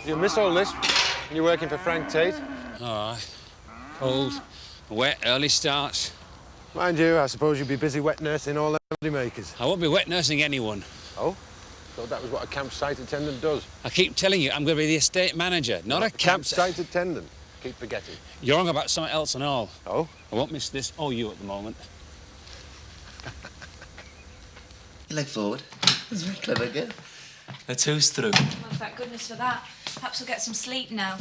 You'll miss all this. You're working for Frank Tate. All right. Cold, wet, early starts. Mind you, I suppose you'll be busy wet nursing all them makers. I won't be wet nursing anyone. Oh? Thought that was what a campsite attendant does. I keep telling you, I'm going to be the estate manager, not a campsite attendant. Keep forgetting. You're wrong about something else and all. Oh? I won't miss this or you at the moment. You leg forward. That's very clever, girl. The two's through. Oh, thank goodness for that. Perhaps we'll get some sleep now.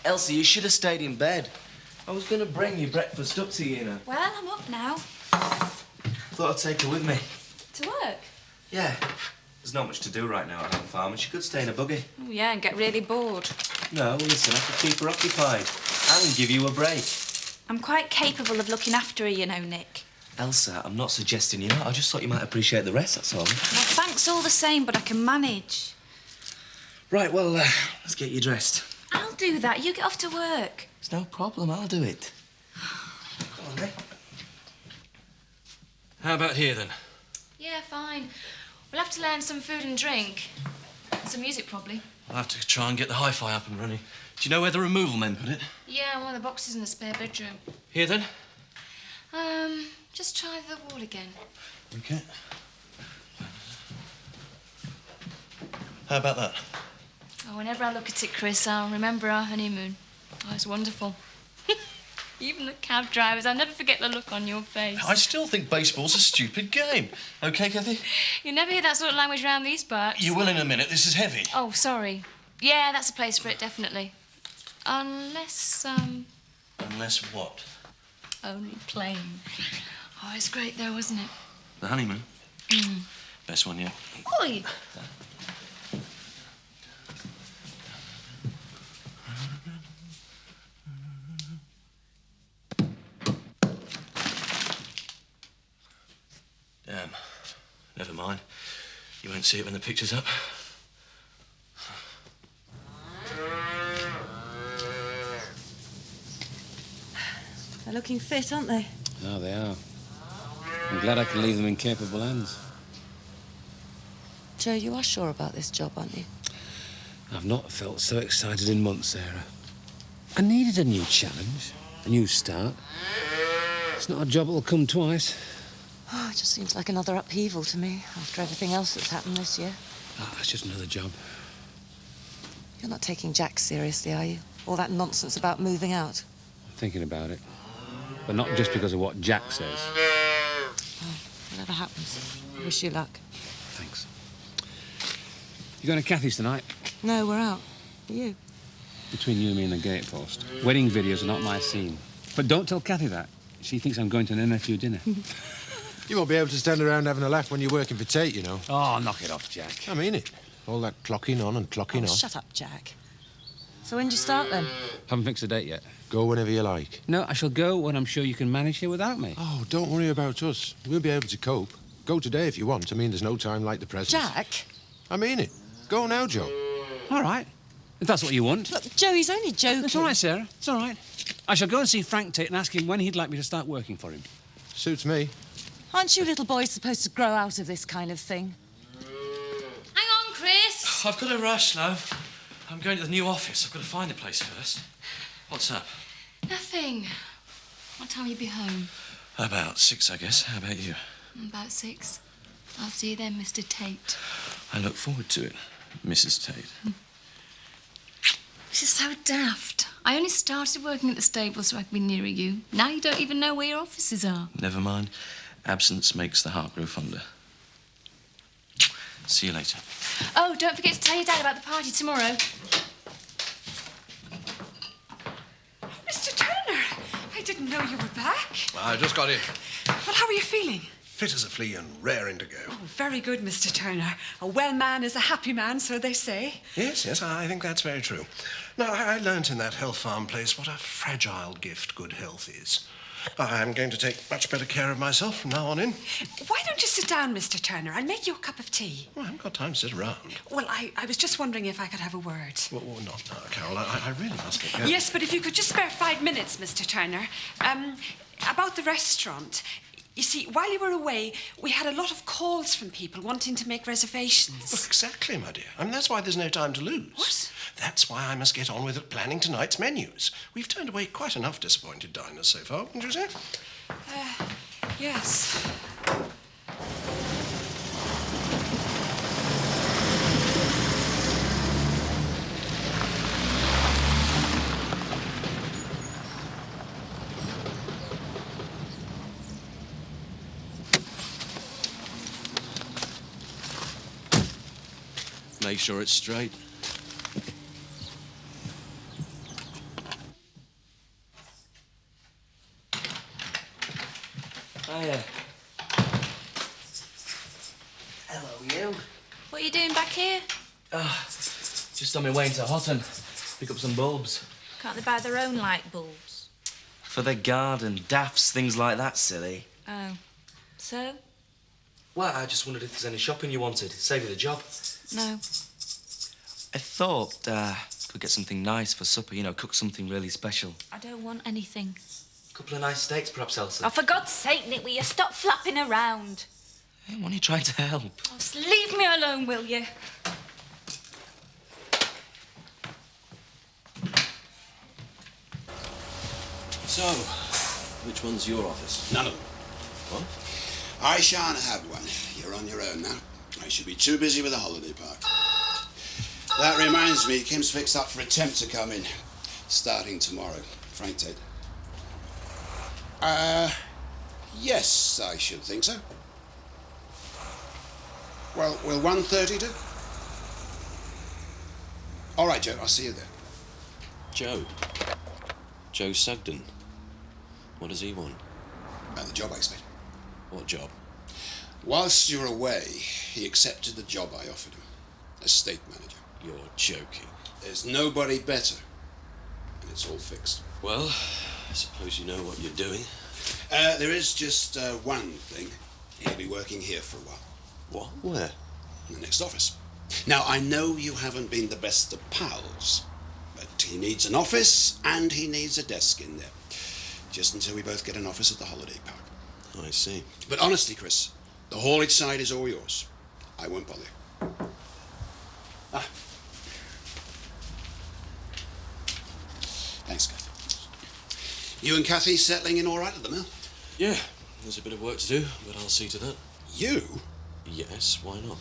Elsie, you should have stayed in bed. I was going to bring you breakfast up to you, you know. Well, I'm up now. Thought I'd take her with me. To work? Yeah. There's not much to do right now at home farm, and she could stay in a buggy. Oh, yeah, and get really bored. No, listen, I could keep her occupied and give you a break. I'm quite capable of looking after her, you know, Nick. Elsa, I'm not suggesting you're not. I just thought you might appreciate the rest, that's all. Well, thanks all the same, but I can manage. Right, well, let's get you dressed. I'll do that. You get off to work. It's no problem, I'll do it. Come on, then. How about here, then? Yeah, fine. We'll have to learn some food and drink. Some music, probably. I'll have to try and get the hi-fi up and running. Do you know where the removal men put it? Yeah, one of the boxes in the spare bedroom. Here, then? Just try the wall again. OK. How about that? Oh, whenever I look at it, Chris, I'll remember our honeymoon. Oh, it's wonderful. Even the cab drivers, I'll never forget the look on your face. I still think baseball's a stupid game. OK, Kathy? You never hear that sort of language around these parts. You will in a minute. This is heavy. Oh, sorry. Yeah, that's a place for it, definitely. Unless, Unless what? only plain. Oh, it's great though, wasn't it? The honeymoon? Best one yet. Oi! Damn. Never mind. You won't see it when the picture's up. They're looking fit, aren't they? Oh, they are. I'm glad I can leave them in capable hands. Joe, you are sure about this job, aren't you? I've not felt so excited in months, Sarah. I needed a new challenge, a new start. It's not a job that'll come twice. Oh, it just seems like another upheaval to me, after everything else that's happened this year. Oh, it's just another job. You're not taking Jack seriously, are you? All that nonsense about moving out. I'm thinking about it. But not just because of what Jack says. Oh, whatever happens, I wish you luck. Thanks. You going to Kathy's tonight? No, we're out. Are you? Between you and me and the gatepost. Wedding videos are not my scene. But don't tell Kathy that. She thinks I'm going to an NFU dinner. You won't be able to stand around having a laugh when you're working for Tate, you know. Oh, knock it off, Jack. I mean it. All that clocking on and clocking off. Shut up, Jack. So when do you start, then? Haven't fixed a date yet. Go whenever you like. No, I shall go when I'm sure you can manage here without me. Oh, don't worry about us. We'll be able to cope. Go today if you want. I mean, there's no time like the present. Jack? I mean it. Go now, Joe. All right. If that's what you want. Look, Joe, he's only joking. It's all right, Sarah. It's all right. I shall go and see Frank Tate and ask him when he'd like me to start working for him. Suits me. Aren't you little boys supposed to grow out of this kind of thing? Hang on, Chris. I've got to rush, love. I'm going to the new office. I've got to find a place first. What's up? Nothing. What time will you be home? About 6, I guess. How about you? About 6. I'll see you then, Mr. Tate. I look forward to it, Mrs. Tate. This is so daft. I only started working at the stable so I could be nearer you. Now you don't even know where your offices are. Never mind. Absence makes the heart grow fonder. See you later. Oh, don't forget to tell your dad about the party tomorrow. Mr. Turner, I didn't know you were back. I just got in. Well, how are you feeling? Fit as a flea and raring to go. Oh, very good, Mr. Turner. A well man is a happy man, so they say. Yes, I think that's very true. Now, I learnt in that health farm place what a fragile gift good health is. I'm going to take much better care of myself from now on in. Why don't you sit down, Mr. Turner? I'll make you a cup of tea. Well, I haven't got time to sit around. Well, I was just wondering if I could have a word. Well, not now, Carol. I really must get going. Yes, but if you could just spare 5 minutes, Mr. Turner. About the restaurant. You see, while you were away, we had a lot of calls from people wanting to make reservations. Well, exactly, my dear. I mean, that's why there's no time to lose. What? That's why I must get on with planning tonight's menus. We've turned away quite enough disappointed diners so far, wouldn't you say? Yes. Make sure it's straight. Hiya. Hello, you. What are you doing back here? Just on my way into Houghton. Pick up some bulbs. Can't they buy their own light bulbs? For the garden, daffs, things like that, silly. Oh. So? Well, I just wondered if there's any shopping you wanted. Save you the job. No. I thought, could get something nice for supper, you know, cook something really special. I don't want anything. A couple of nice steaks, perhaps, Elsa. Oh, for God's sake, Nick, will you stop flapping around? Hey, when are you trying to help? Oh, just leave me alone, will you? So, which one's your office? None of them. What? I shan't have one. You're on your own now. I should be too busy with the holiday park. That reminds me, Kim's fixed up for a temp to come in. Starting tomorrow. Frank Ted. Yes, I should think so. Well, will 1:30 do? All right, Joe, I'll see you there. Joe. Joe Sugden. What does he want? About the job, I expect. What job? Whilst you're away, he accepted the job I offered him. Estate manager. You're joking. There's nobody better. And it's all fixed. Well, I suppose you know what you're doing. There is just one thing. He'll be working here for a while. What? Where? In the next office. Now, I know you haven't been the best of pals, but he needs an office and he needs a desk in there. Just until we both get an office at the holiday park. I see. But honestly, Chris, the haulage side is all yours. I won't bother. Thanks, Kathy. You and Kathy settling in all right at the mill? Yeah, there's a bit of work to do, but I'll see to that. You? Yes, why not?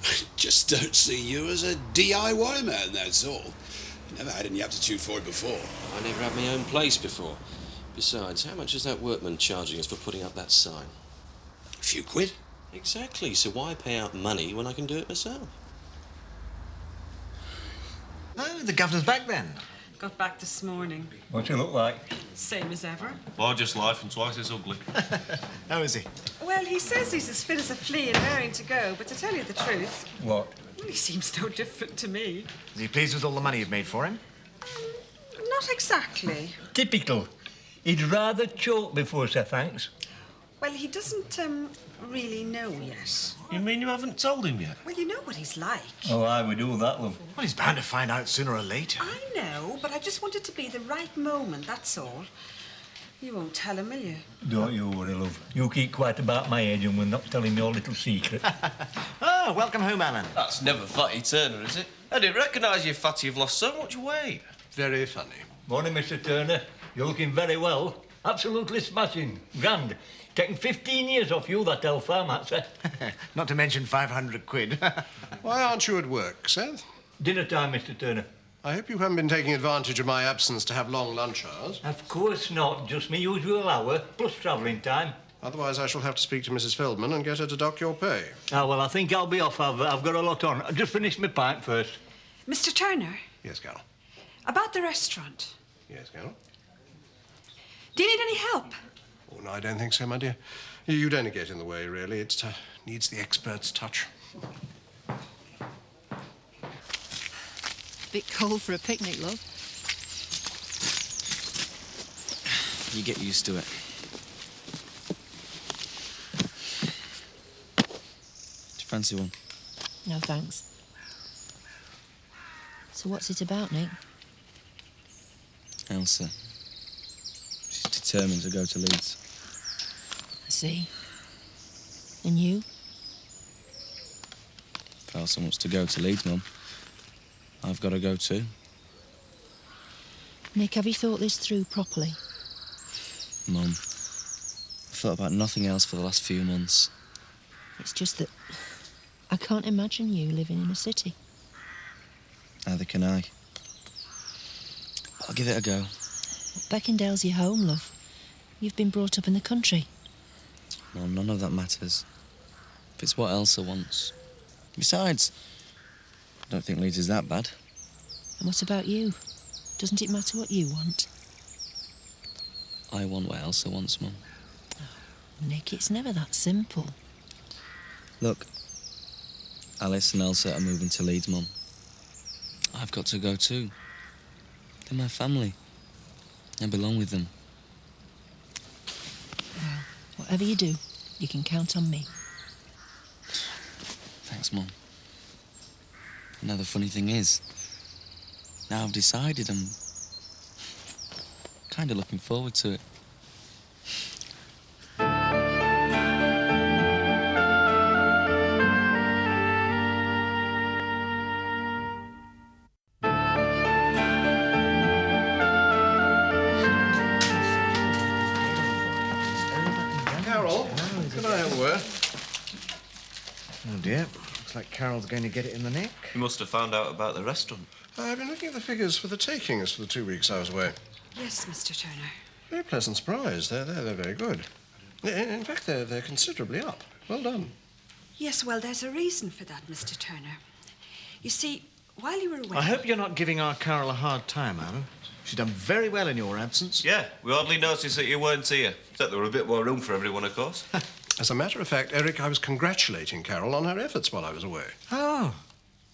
I just don't see you as a DIY man, that's all. Never had any aptitude for it before. I never had my own place before. Besides, how much is that workman charging us for putting up that sign? A few quid? Exactly, so why pay out money when I can do it myself? Oh, the governor's back then. Got back this morning. What's he look like? Same as ever. Largest life and twice as ugly. How is he? Well, he says he's as fit as a flea and raring to go, but to tell you the truth, What? well, he seems no different to me. Is he pleased with all the money you've made for him? Not exactly. Typical. He'd rather choke before say thanks. Well, he doesn't really know yet. You mean you haven't told him yet? Well, you know what he's like. Oh, I would do that, love. Well, he's bound to find out sooner or later. I know, but I just want it to be the right moment, that's all. You won't tell him, will you? Don't you worry, love. You keep quiet about my age and we're not telling your little secret. Oh, welcome home, Alan. That's never Fatty Turner, is it? I didn't recognise you, Fatty. You've lost so much weight. Very funny. Morning, Mr. Turner. You're looking very well. Absolutely smashing. Grand. Taking 15 years off you, that elf farm, that's it. Not to mention 500 quid. Why aren't you at work, Seth? Dinner time, Mr. Turner. I hope you haven't been taking advantage of my absence to have long lunch hours. Of course not. Just me usual hour, plus travelling time. Otherwise, I shall have to speak to Mrs. Feldman and get her to dock your pay. Ah, well, I think I'll be off. I've got a lot on. I'll just finish my pint first. Mr. Turner, Yes, Carol. about the restaurant. Yes, Carol. Do you need any help? Oh, no, I don't think so, my dear. You'd only get in the way, really. It needs the expert's touch. Bit cold for a picnic, love. You get used to it. Do you fancy one? No, thanks. So what's it about, Nick? Elsa. She's determined to go to Leeds. I see. And you? If Elsa wants to go to Leeds, Mum, I've got to go too. Nick, have you thought this through properly? Mum, I've thought about nothing else for the last few months. It's just that I can't imagine you living in a city. Neither can I. But I'll give it a go. Beckendale's your home, love. You've been brought up in the country. Mum, none of that matters. If it's what Elsa wants. Besides, I don't think Leeds is that bad. And what about you? Doesn't it matter what you want? I want what Elsa wants, Mum. Nick, it's never that simple. Look, Alice and Elsa are moving to Leeds, Mum. I've got to go too. They're my family. I belong with them. Well, whatever you do, you can count on me. Thanks, Mum. Now, the funny thing is, now I've decided, I'm kind of looking forward to it. Carol, can I have a word? Oh, dear. Looks like Carol's going to get it in the nick. You must have found out about the restaurant. I've been looking at the figures for the takings for the 2 weeks I was away. Yes, Mr. Turner. Very pleasant surprise. They're very good. In fact, they're considerably up. Well done. Yes, well, there's a reason for that, Mr. Turner. You see, while you were away... I hope you're not giving our Carol a hard time, Alan. She's done very well in your absence. Yeah, we hardly noticed that you weren't here. Except there were a bit more room for everyone, of course. As a matter of fact, Eric, I was congratulating Carol on her efforts while I was away. Oh.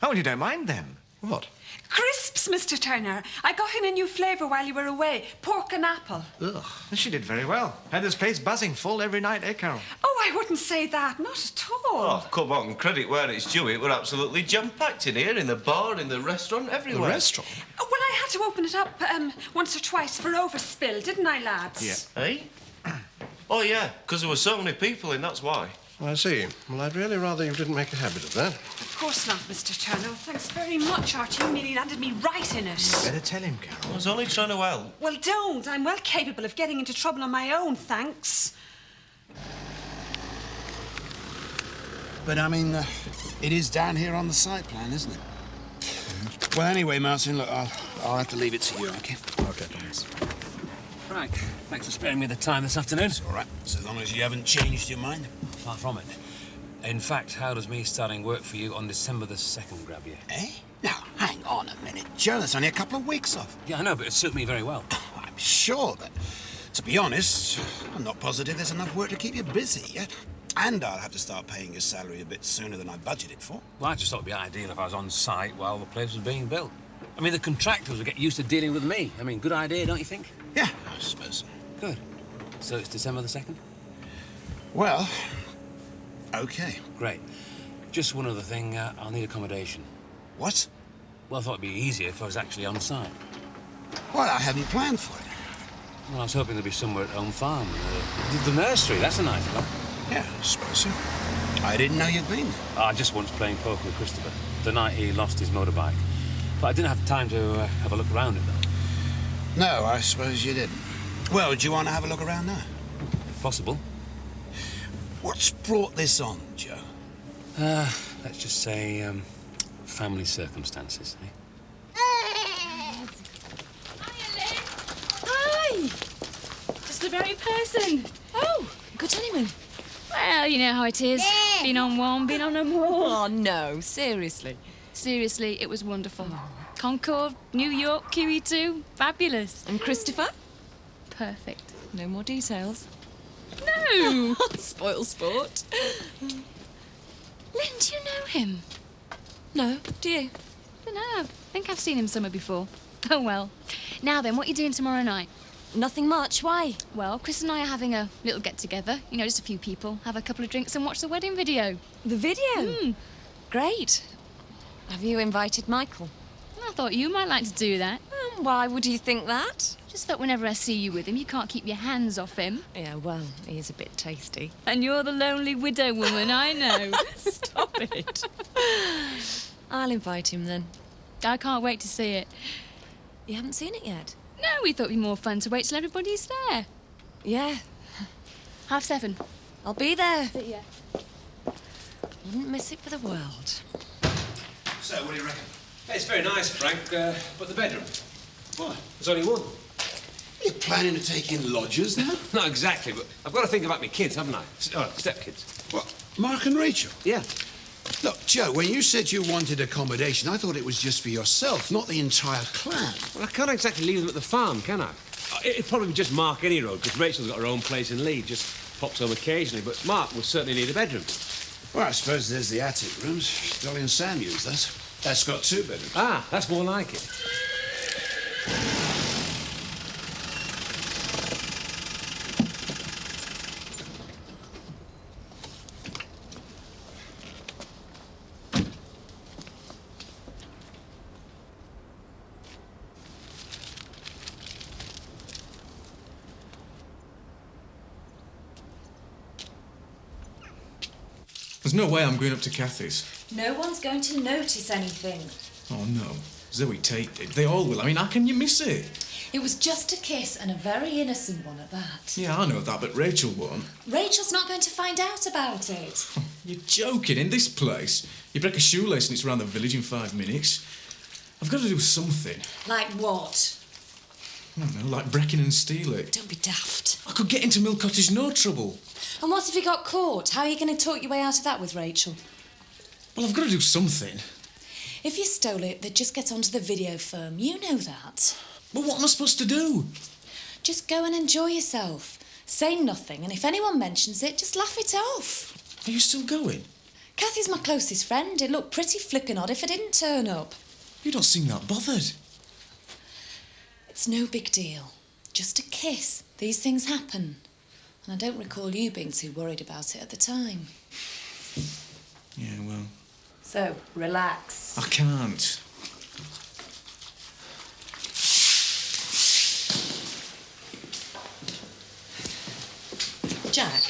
Oh, well, you don't mind them. What? Crisps, Mr. Turner. I got in a new flavour while you were away. Pork and apple. Ugh. And she did very well. Had this place buzzing full every night, eh, Carol? Oh, I wouldn't say that. Not at all. Oh, come on, credit where it's due. It were absolutely jam-packed in here, in the bar, in the restaurant, everywhere. The restaurant? Oh, well, I had to open it up once or twice for overspill, didn't I, lads? Yeah. Eh? Oh, yeah, because there were so many people in, that's why. I see. Well, I'd really rather you didn't make a habit of that. Of course not, Mr. Turner. Thanks very much, Archie. You nearly landed me right in it. You better tell him, Carol. I was only trying to help. Well, don't. I'm well capable of getting into trouble on my own, thanks. But, I mean, it is down here on the site plan, isn't it? Well, anyway, Martin, look, I'll have to leave it to you, OK? OK, Thomas. Frank, thanks for sparing me the time this afternoon. It's all right, so long as you haven't changed your mind. Far from it. In fact, how does me starting work for you on December the 2nd grab you? Eh? Now, hang on a minute, Joe. That's only a couple of weeks off. Yeah, I know, but it'd suit me very well. I'm sure, but to be honest, I'm not positive there's enough work to keep you busy yet. And I'll have to start paying your salary a bit sooner than I budgeted for. Well, I just thought it'd be ideal if I was on site while the place was being built. I mean, the contractors would get used to dealing with me. I mean, good idea, don't you think? Yeah, I suppose so. Good. So it's December the 2nd? Well, OK. Great. Just one other thing, I'll need accommodation. What? Well, I thought it'd be easier if I was actually on site. Well, I hadn't planned for it. Well, I was hoping there'd be somewhere at home farm. The nursery, that's a nice one. Yeah, I suppose so. I didn't know you'd been there. I just once playing poker with Christopher, the night he lost his motorbike. But I didn't have time to have a look around it, though. No, I suppose you didn't. Well, do you want to have a look around now? If possible. What's brought this on, Joe? Let's just say, family circumstances, eh? Hi! Just the very person. Oh, good honeymoon. Well, you know how it is. Been on one, been on them all. Oh, no, seriously. Seriously, it was wonderful. Concord, New York, QE2, fabulous. And Christopher? Perfect. No more details. No! Spoil sport. Lynn, do you know him? No, do you? Don't know. I think I've seen him somewhere before. Oh, well. Now then, what are you doing tomorrow night? Nothing much. Why? Well, Chris and I are having a little get-together. You know, just a few people. Have a couple of drinks and watch the wedding video. The video? Great. Have you invited Michael? I thought you might like to do that. Why would you think that? Just thought whenever I see you with him, you can't keep your hands off him. Yeah, well, he is a bit tasty. And you're the lonely widow woman, I know. Stop it. I'll invite him then. I can't wait to see it. You haven't seen it yet? No, we thought it'd be more fun to wait till everybody's there. Yeah. 7:30. I'll be there. See ya. Wouldn't miss it for the world. So, what do you reckon? Hey, it's very nice, Frank, but the bedroom? What? There's only one. Are you planning to take in lodgers now? Not exactly, but I've got to think about my kids, haven't I? Stepkids. What, Mark and Rachel? Yeah. Look, Joe, when you said you wanted accommodation, I thought it was just for yourself, not the entire clan. Well, I can't exactly leave them at the farm, can I? It'd probably be just Mark any road, because Rachel's got her own place in Leeds, just pops home occasionally, but Mark will certainly need a bedroom. Well, I suppose there's the attic rooms. Dolly and Sam use that. That's got 2 bedrooms. Ah, that's more like it. There's no way I'm going up to Kathy's. No one's going to notice anything. Oh, no. Zoe Tate did. They all will. I mean, how can you miss it? It was just a kiss, and a very innocent one at that. Yeah, I know that, but Rachel won't. Rachel's not going to find out about it. You're joking. In this place, you break a shoelace and it's around the village in 5 minutes. I've got to do something. Like what? I don't know, like breaking and stealing. Don't be daft. I could get into Mill Cottage, no trouble. And what if you got caught? How are you going to talk your way out of that with Rachel? Well, I've got to do something. If you stole it, they'd just get onto the video firm. You know that. Well, what am I supposed to do? Just go and enjoy yourself. Say nothing, and if anyone mentions it, just laugh it off. Are you still going? Kathy's my closest friend. It'd look pretty flippin' odd if I didn't turn up. You don't seem that bothered. It's no big deal. Just a kiss. These things happen. And I don't recall you being too worried about it at the time. Yeah, well... So, relax. I can't. Jack,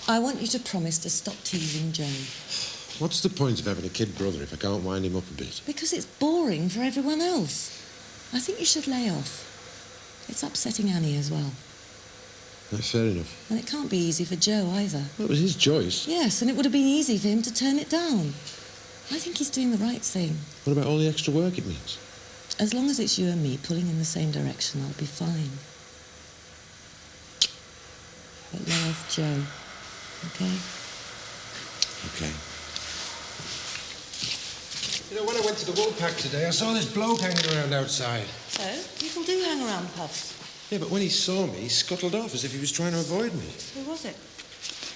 I want you to promise to stop teasing Joe. What's the point of having a kid brother if I can't wind him up a bit? Because it's boring for everyone else. I think you should lay off. It's upsetting Annie as well. That's fair enough. And it can't be easy for Joe either. Well, it was his choice. Yes, and it would have been easy for him to turn it down. I think he's doing the right thing. What about all the extra work it means? As long as it's you and me pulling in the same direction, I'll be fine. But lay off Joe, okay? Okay. You know, when I went to the wool pack today, I saw this bloke hanging around outside. So, people do hang around pubs. Yeah, but when he saw me, he scuttled off as if he was trying to avoid me. Who was it?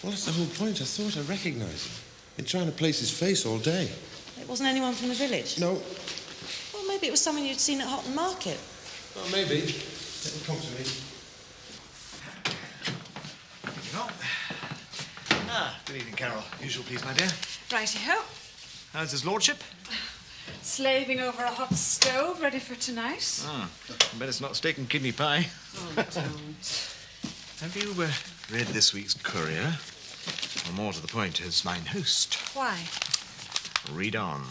Well, that's the whole point. I thought I recognised him. Been trying to place his face all day. It wasn't anyone from the village? No. Well, maybe it was someone you'd seen at Houghton Market. Well, maybe. Didn't come to me. Good evening, Carol. Usual, please, my dear. Righty-ho. How's his lordship? Slaving over a hot stove, ready for tonight. I bet it's not steak and kidney pie. Oh, don't. Have you read this week's Courier? Or more to the point, as mine host. Why? Read on.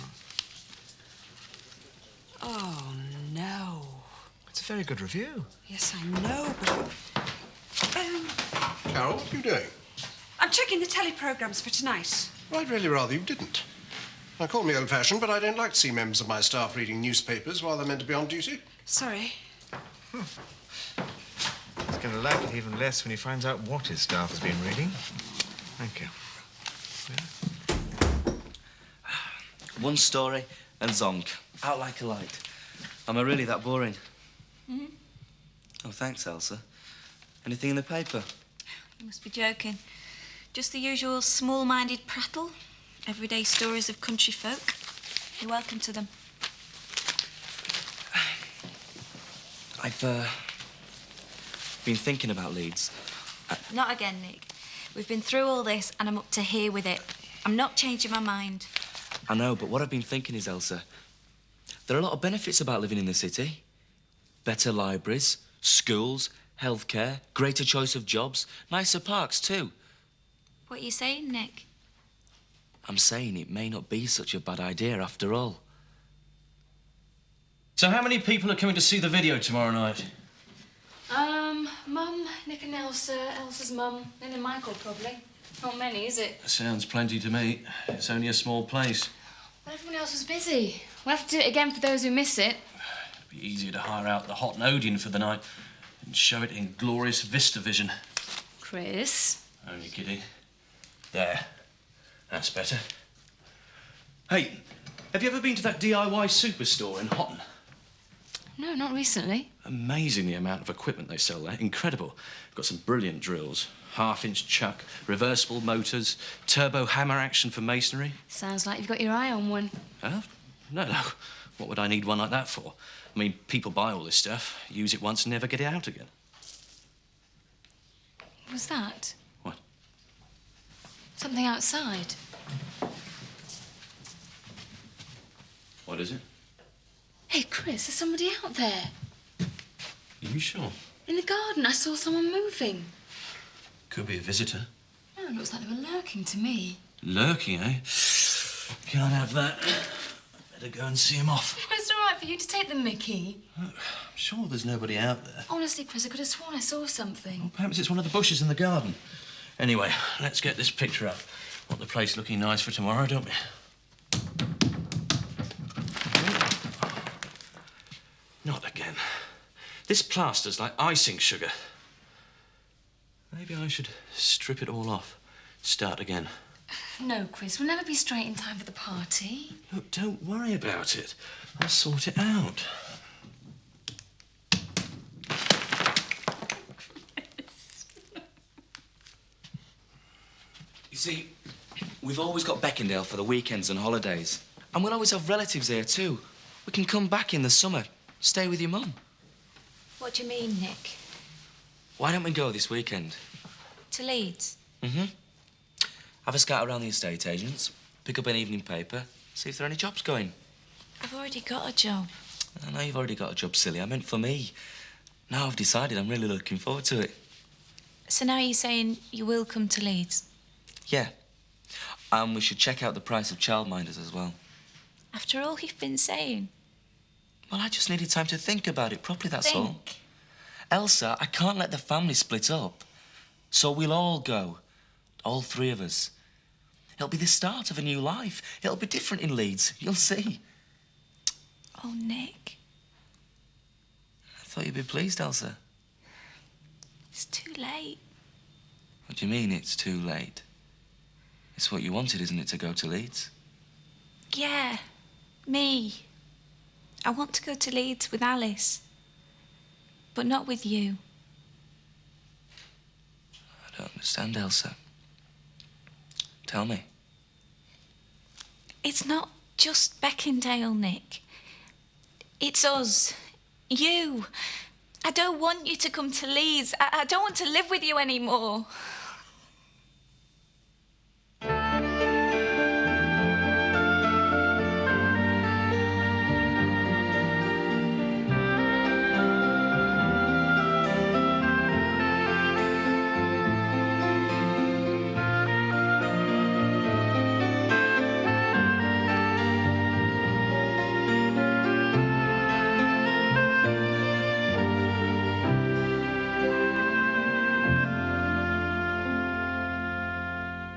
Oh, no. It's a very good review. Yes, I know, but... Carol, what are you doing? I'm checking the telly programmes for tonight. Well, I'd really rather you didn't. Now, call me old-fashioned, but I don't like to see members of my staff reading newspapers while they're meant to be on duty. Sorry. He's going to like it even less when he finds out what his staff has been reading. Thank you. One story and zonk. Out like a light. Am I really that boring? Mm-hmm. Oh, thanks, Elsa. Anything in the paper? You must be joking. Just the usual small-minded prattle. Everyday stories of country folk. You're welcome to them. I've been thinking about Leeds. Not again, Nick. We've been through all this and I'm up to here with it. I'm not changing my mind. I know, but what I've been thinking is, Elsa, there are a lot of benefits about living in the city. better libraries, schools, healthcare, greater choice of jobs, nicer parks too. What are you saying, Nick? I'm saying it may not be such a bad idea after all. So how many people are coming to see the video tomorrow night? Mum, Nick and Elsa, Elsa's mum, and then Michael, probably. Not many, is it? Sounds plenty to me. It's only a small place. Well, everyone else was busy. We'll have to do it again for those who miss it. It'd be easier to hire out the Hot and Odeon for the night and show it in glorious Vista Vision. Chris? Only kidding. There. That's better. Hey, have you ever been to that DIY superstore in Hotton? No, not recently. Amazing the amount of equipment they sell there. Incredible. Got some brilliant drills. Half-inch chuck, reversible motors, turbo hammer action for masonry. Sounds like you've got your eye on one. Huh? No. What would I need one like that for? I mean, people buy all this stuff, use it once and never get it out again. What was that? What? Something outside. What is it? Hey, Chris, there's somebody out there. You sure? In the garden, I saw someone moving. Could be a visitor. No, it looks like they were lurking to me. Lurking, eh? Can't have that. Better go and see him off. It's all right for you to take the mickey. I'm sure there's nobody out there. Honestly, Chris, I could have sworn I saw something. Well, perhaps it's one of the bushes in the garden. Anyway, let's get this picture up. Want the place looking nice for tomorrow, don't we? Not again. This plaster's like icing sugar. Maybe I should strip it all off. Start again. No, Chris, we'll never be straight in time for the party. Look, don't worry about it. I'll sort it out. You see, we've always got Beckendale for the weekends and holidays. And we'll always have relatives here too. We can come back in the summer, stay with your mum. What do you mean, Nick? Why don't we go this weekend? To Leeds? Mm-hmm. Have a scout around the estate agents, pick up an evening paper, see if there are any jobs going. I've already got a job. I know you've already got a job, silly. I meant for me. Now I've decided, I'm really looking forward to it. So now you're saying you will come to Leeds? Yeah. And we should check out the price of childminders as well. After all you've been saying? Well, I just needed time to think about it properly, that's all. Think? Elsa, I can't let the family split up. So we'll all go. All three of us. It'll be the start of a new life. It'll be different in Leeds. You'll see. Oh, Nick. I thought you'd be pleased, Elsa. It's too late. What do you mean it's too late? It's what you wanted, isn't it, to go to Leeds? Yeah, me. I want to go to Leeds with Alice. But not with you. I don't understand, Elsa. Tell me. It's not just Beckendale, Nick. It's us. You. I don't want you to come to Leeds. I don't want to live with you anymore.